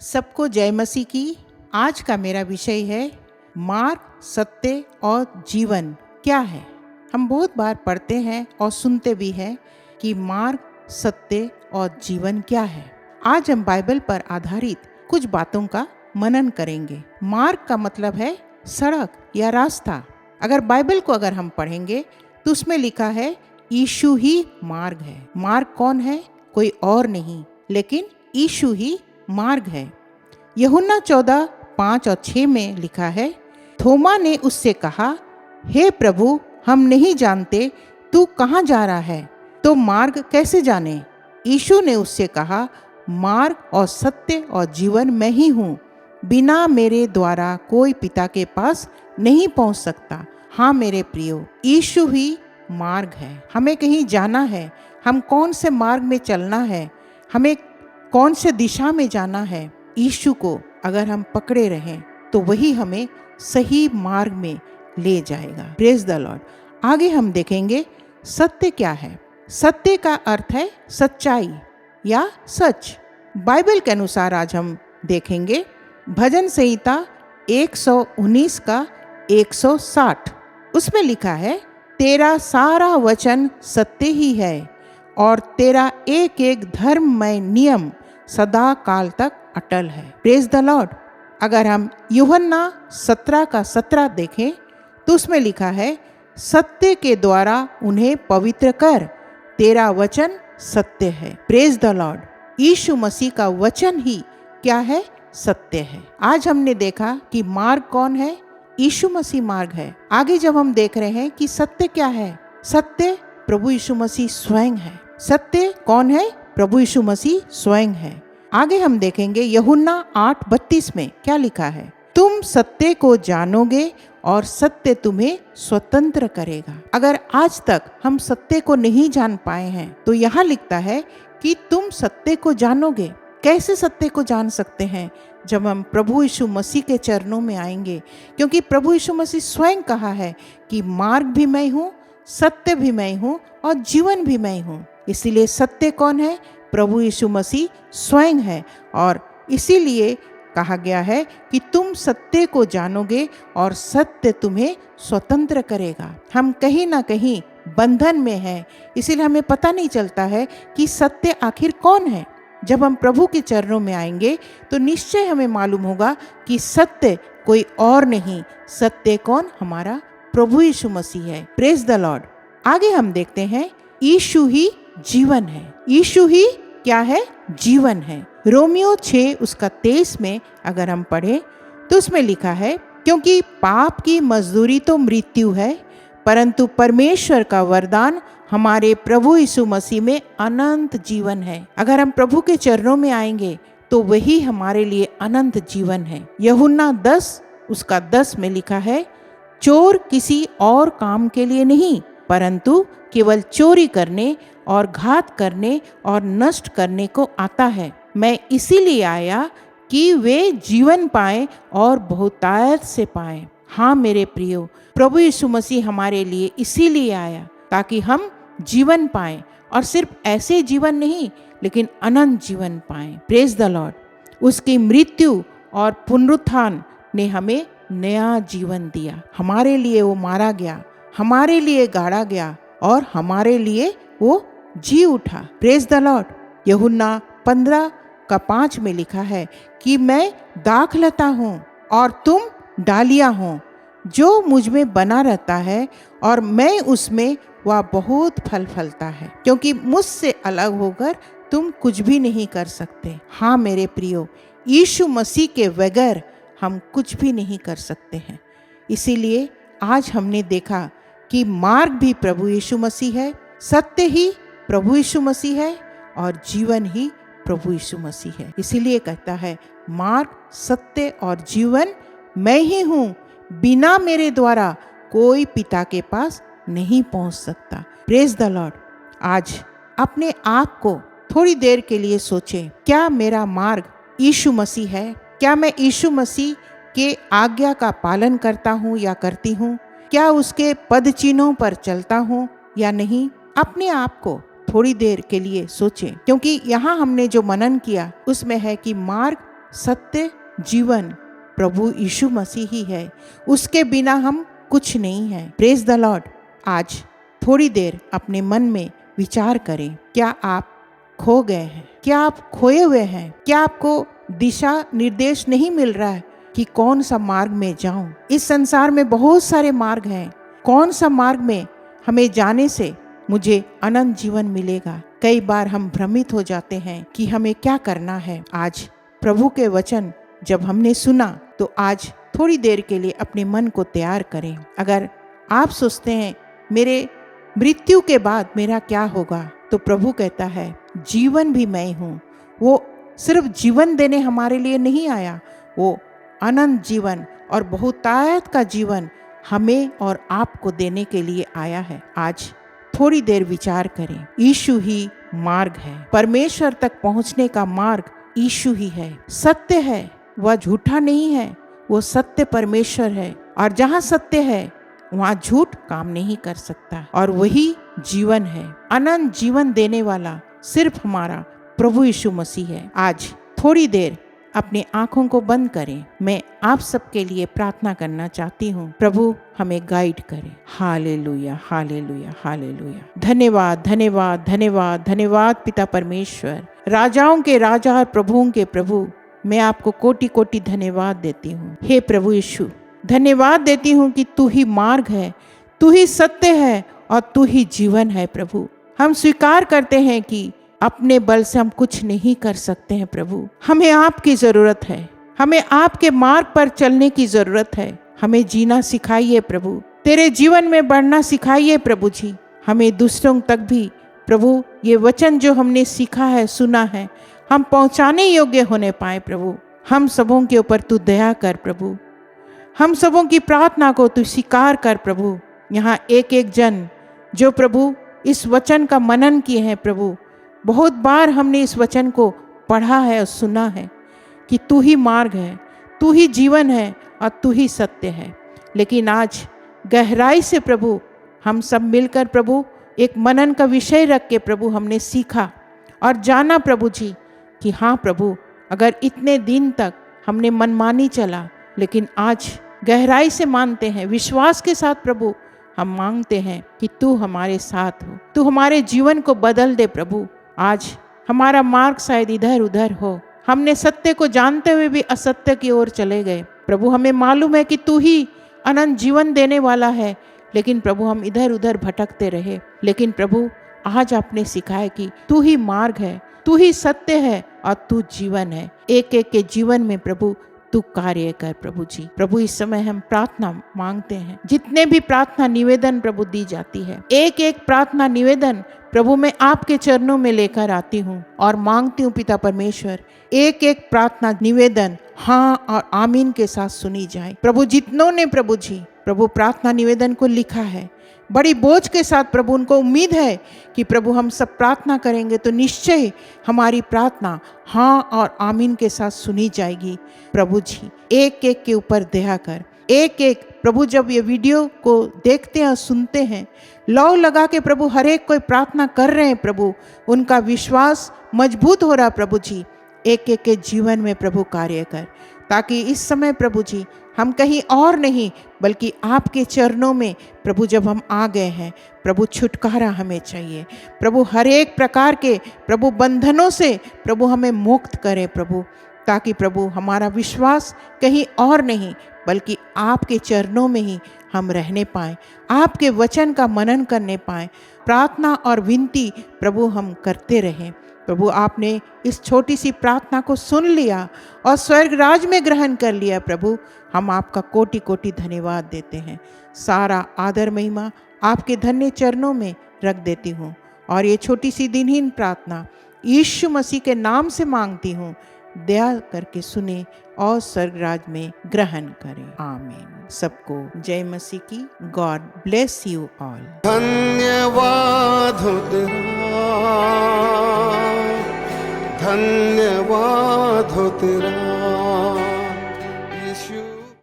सबको जय मसीह की। आज का मेरा विषय है मार्ग, सत्य और जीवन क्या है। हम बहुत बार पढ़ते हैं और सुनते भी हैं कि मार्ग, सत्य और जीवन क्या है। आज हम बाइबल पर आधारित कुछ बातों का मनन करेंगे। मार्ग का मतलब है सड़क या रास्ता। अगर हम पढ़ेंगे तो उसमें लिखा है यीशु ही मार्ग है। मार्ग कौन है? कोई और नहीं लेकिन यीशु ही मार्ग है। यूहन्ना 14:5 और 6 में लिखा है, थोमा ने उससे कहा, हे प्रभु, हम नहीं जानते तू कहाँ जा रहा है, तो मार्ग कैसे जाने? यीशु ने उससे कहा, मार्ग और सत्य और जीवन मैं ही हूँ। बिना मेरे द्वारा कोई पिता के पास नहीं पहुँच सकता। हाँ मेरे प्रियो, यीशु ही मार्ग है। हमें कहीं जाना है, हम कौन से मार्ग में चलना है, हमें कौन से दिशा में जाना है, यीशु को अगर हम पकड़े रहें तो वही हमें सही मार्ग में ले जाएगा। Praise the Lord. आगे हम देखेंगे सत्य क्या है। सत्य का अर्थ है सच्चाई या सच। बाइबल के अनुसार आज हम देखेंगे भजन संहिता 119 का 160। उसमें लिखा है, तेरा सारा वचन सत्य ही है और तेरा एक एक धर्ममय नियम सदा काल तक अटल है। Praise the Lord. अगर हम यूहन्ना 17 का 17 देखें तो उसमें लिखा है, सत्य के द्वारा उन्हें पवित्र कर, तेरा वचन सत्य है। Praise the lord. यीशु मसीह का वचन ही क्या है? सत्य है। आज हमने देखा कि मार्ग कौन है? यीशु मसीह मार्ग है। आगे जब हम देख रहे हैं कि सत्य क्या है, सत्य प्रभु यीशु मसीह स्वयं है। सत्य कौन है? प्रभु यीशु मसीह स्वयं है। आगे हम देखेंगे यूहन्ना 8:32 में क्या लिखा है, तुम सत्य को जानोगे और सत्य तुम्हें स्वतंत्र करेगा। अगर आज तक हम सत्य को नहीं जान पाए हैं तो यहाँ लिखता है कि तुम सत्य को जानोगे। कैसे सत्य को जान सकते हैं? जब हम प्रभु यीशु मसीह के चरणों में आएंगे, क्योंकि प्रभु यीशु मसीह स्वयं कहा है कि मार्ग भी मैं हूँ, सत्य भी मैं हूँ और जीवन भी मैं हूँ। इसीलिए सत्य कौन है? प्रभु यीशु मसीह स्वयं है। और इसीलिए कहा गया है कि तुम सत्य को जानोगे और सत्य तुम्हें स्वतंत्र करेगा। हम कहीं ना कहीं बंधन में हैं, इसीलिए हमें पता नहीं चलता है कि सत्य आखिर कौन है। जब हम प्रभु के चरणों में आएंगे तो निश्चय हमें मालूम होगा कि सत्य कोई और नहीं, सत्य कौन? हमारा प्रभु यीशु मसीह है। Praise the Lord. आगे हम देखते हैं यीशु ही जीवन है। यीशु ही क्या है? जीवन है। रोमियो 6 उसका 23 में अगर हम पढ़ें तो उसमें लिखा है, क्योंकि पाप की मजदूरी तो मृत्यु है, परंतु परमेश्वर का वरदान हमारे प्रभु यीशु मसीह में अनंत जीवन है। अगर हम प्रभु के चरणों में आएंगे तो वही हमारे लिए अनंत जीवन है। यूहन्ना 10 उसका 10 में लिखा है, चोर किसी और काम के लिए नहीं, परंतु केवल चोरी करने और घात करने और नष्ट करने को आता है। मैं इसीलिए आया कि वे जीवन पाएं और बहुतायत से पाएं। हाँ मेरे प्रियो, प्रभु यीशु मसीह हमारे लिए इसीलिए आया ताकि हम जीवन पाएं, और सिर्फ ऐसे जीवन नहीं लेकिन अनंत जीवन पाएं। Praise the Lord. उसकी मृत्यु और पुनरुत्थान ने हमें नया जीवन दिया। हमारे लिए वो मारा गया, हमारे लिए गाड़ा गया और हमारे लिए वो जी उठा। Praise the Lord. यूहन्ना 15 का 5 में लिखा है कि मैं दाखलता हूँ और तुम डालियाँ हो। जो मुझ में बना रहता है और मैं उसमें, वह बहुत फल फलता है, क्योंकि मुझसे अलग होकर तुम कुछ भी नहीं कर सकते। हाँ मेरे प्रियो, यीशु मसीह के बगैर हम कुछ भी नहीं कर सकते हैं। इसीलिए आज हमने देखा कि मार्ग भी प्रभु यीशु मसीह है, सत्य ही प्रभु यीशु मसीह है और जीवन ही प्रभु यीशु मसीह है। इसीलिए कहता है, मार्ग, सत्य और जीवन मैं ही हूँ। बिना मेरे द्वारा कोई पिता के पास नहीं पहुँच सकता। Praise the Lord. आज अपने आप को थोड़ी देर के लिए सोचें, क्या मेरा मार्ग यीशु मसीह है? क्या मैं यीशु मसीह के आज्ञा का पालन करता हूँ या करती हूँ? क्या उसके पद चिन्हों पर चलता हूँ या नहीं? अपने आप को थोड़ी देर के लिए सोचें, क्योंकि यहाँ हमने जो मनन किया उसमें है कि मार्ग, सत्य, जीवन प्रभु यीशु मसीह ही है। उसके बिना हम कुछ नहीं है। Praise the Lord. आज थोड़ी देर अपने मन में विचार करें। क्या आप खो गए हैं? क्या आप खोए हुए हैं? क्या आपको दिशा निर्देश नहीं मिल रहा है कि कौन सा मार्ग में जाऊं? इस संसार में बहुत सारे मार्ग हैं। कौन सा मार्ग में हमें जाने से मुझे अनंत जीवन मिलेगा? कई बार हम भ्रमित हो जाते हैं कि हमें क्या करना है। आज प्रभु के वचन जब हमने सुना तो आज थोड़ी देर के लिए अपने मन को तैयार करें। अगर आप सोचते हैं मेरे मृत्यु के बाद मेरा क्या होगा, तो प्रभु कहता है जीवन भी मैं हूँ। वो सिर्फ जीवन देने हमारे लिए नहीं आया, वो अनंत जीवन और बहुतायत का जीवन हमें और आपको देने के लिए आया है। आज थोड़ी देर विचार करें। यीशु ही मार्ग है। परमेश्वर तक पहुंचने का मार्ग यीशु ही है। सत्य है, वह झूठा नहीं है। वो सत्य परमेश्वर है और जहाँ सत्य है वहाँ झूठ काम नहीं कर सकता। और वही जीवन है। अनंत जीवन देने वाला सिर्फ हमारा प्रभु यीशु मसीह है। आज थोड़ी देर अपनी आंखों को बंद करें। मैं आप सबके लिए प्रार्थना करना चाहती हूँ। प्रभु हमें गाइड करे। Hallelujah, hallelujah, hallelujah. धन्यवाद, धन्यवाद, धन्यवाद, धन्यवाद पिता परमेश्वर, राजाओं के राजा और प्रभुओं के प्रभु। मैं आपको कोटि कोटि धन्यवाद देती हूँ। हे प्रभु यीशु, धन्यवाद देती हूँ कि तू ही मार्ग है, तू ही सत्य है और तू ही जीवन है। प्रभु हम स्वीकार करते हैं कि अपने बल से हम कुछ नहीं कर सकते हैं। प्रभु हमें आपकी जरूरत है। हमें आपके मार्ग पर चलने की जरूरत है। हमें जीना सिखाइए प्रभु, तेरे जीवन में बढ़ना सिखाइए प्रभु जी। हमें दूसरों तक भी प्रभु ये वचन जो हमने सीखा है, सुना है, हम पहुंचाने योग्य होने पाए। प्रभु हम सबों के ऊपर तू दया कर प्रभु। हम सबों की प्रार्थना को तू स्वीकार कर प्रभु। यहाँ एक एक जन जो प्रभु इस वचन का मनन किए हैं प्रभु, बहुत बार हमने इस वचन को पढ़ा है और सुना है कि तू ही मार्ग है, तू ही जीवन है और तू ही सत्य है। लेकिन आज गहराई से प्रभु हम सब मिलकर प्रभु एक मनन का विषय रख के प्रभु हमने सीखा और जाना प्रभु जी कि हाँ प्रभु, अगर इतने दिन तक हमने मनमानी चला, लेकिन आज गहराई से मानते हैं, विश्वास के साथ प्रभु हम मांगते हैं कि तू हमारे साथ हो, तू हमारे जीवन को बदल दे प्रभु। आज हमारा मार्ग शायद इधर उधर हो, हमने सत्य को जानते हुए भी असत्य की ओर चले गए प्रभु। हमें मालूम है कि तू ही अनंत जीवन देने वाला है, लेकिन प्रभु हम इधर उधर भटकते रहे। लेकिन प्रभु आज आपने सिखाया कि तू ही मार्ग है, तू ही सत्य है और तू जीवन है। एक एक के जीवन में प्रभु तू कार्य कर प्रभु जी। प्रभु इस समय हम प्रार्थना मांगते हैं, जितने भी प्रार्थना निवेदन प्रभु दी जाती है, एक एक प्रार्थना निवेदन प्रभु मैं आपके चरणों में लेकर आती हूँ और मांगती हूँ पिता परमेश्वर, एक एक प्रार्थना निवेदन हाँ और आमीन के साथ सुनी जाए प्रभु। जितनों ने प्रभु जी प्रभु प्रार्थना निवेदन को लिखा है, बड़ी बोझ के साथ प्रभु उनको उम्मीद है कि प्रभु हम सब प्रार्थना करेंगे तो निश्चय हमारी प्रार्थना हाँ और आमीन के साथ सुनी जाएगी। प्रभु जी एक एक के ऊपर दया कर। एक एक प्रभु जब ये वीडियो को देखते हैं और सुनते हैं, लौ लगा के प्रभु हर एक कोई प्रार्थना कर रहे हैं प्रभु, उनका विश्वास मजबूत हो रहा प्रभु जी। एक एक के जीवन में प्रभु कार्य कर, ताकि इस समय प्रभु जी हम कहीं और नहीं बल्कि आपके चरणों में प्रभु जब हम आ गए हैं प्रभु, छुटकारा हमें चाहिए प्रभु। हर एक प्रकार के प्रभु बंधनों से प्रभु हमें मुक्त करे प्रभु, ताकि प्रभु हमारा विश्वास कहीं और नहीं बल्कि आपके चरणों में ही हम रहने पाएँ, आपके वचन का मनन करने पाएँ, प्रार्थना और विनती प्रभु हम करते रहें। प्रभु आपने इस छोटी सी प्रार्थना को सुन लिया और स्वर्ग राज में ग्रहण कर लिया प्रभु। हम आपका कोटि कोटि धन्यवाद देते हैं। सारा आदर महिमा आपके धन्य चरणों में रख देती हूँ और ये छोटी सी दिनहीन प्रार्थना यीशु मसीह के नाम से मांगती हूँ। दया करके सुने और स्वर्ग राज में ग्रहण करें। आमीन। सबको जय मसीह की। God bless you all. धन्यवाद हो तेरा, धन्यवाद हो तेरा।